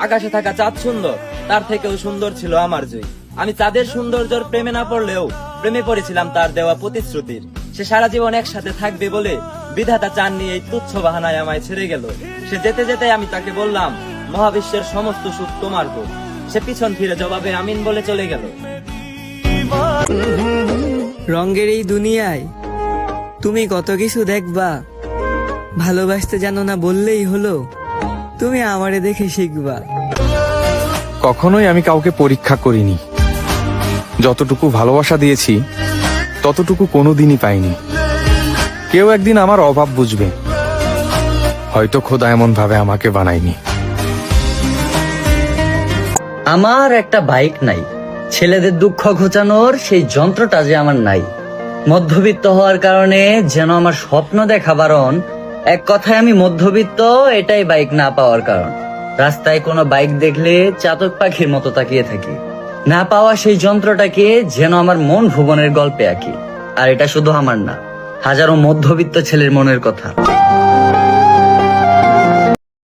আকাশে থাকা চাঁদ সুন্দর, তার থেকেও সুন্দর ছিল আমার জুই। আমি চাঁদের সৌন্দর্যের প্রেমে না পড়লেও প্রেমে পড়েছিলাম তার দেওয়া প্রতিশ্রুতির। সে সারা জীবন একসাথে থাকবে বলে বিধাতা চাননি এই তুচ্ছ বাহানায় আমায় ছেড়ে গেল। সে যেতে যেতে আমি তাকে বললাম, মহাবিশ্বের সমস্ত সুখ তোমার গো। সে পিছন ফিরে জবাবে আমিন বলে চলে গেল। রঙের এই দুনিয়ায় তুমি কত কিছু দেখবা, ভালোবাসতে জানো না বললেই হলো, তুমি আমারে দেখে শিখবা। কখনোই আমি কাউকে পরীক্ষা করিনি। যতটুকু ভালোবাসা দিয়েছি ততটুকু কোনোদিনই পাইনি। কেউ একদিন আমার অভাব বুঝবে, হয়তো খোদা এমন ভাবে আমাকে বানায়নি। আমার একটা বাইক নাই, ছেলেদের দুঃখ ঘোচানোর সেই যন্ত্রটা যে আমার নাই। মধ্যবিত্ত হওয়ার কারণে যেন আমার স্বপ্ন দেখা বারণ। এক কথায় আমি মধ্যবিত্ত, এটাই বাইক না পাওয়ার কারণ। রাস্তায় কোনো বাইক দেখলে চাতক পাখির মতো তাকিয়ে থাকি। না পাওয়া সেই যন্ত্রটাকে যেন আমার মন ভুবনের গল্পে আঁকি। আর এটা শুধু আমার না, হাজারো মধ্যবিত্ত ছেলের মনের কথা।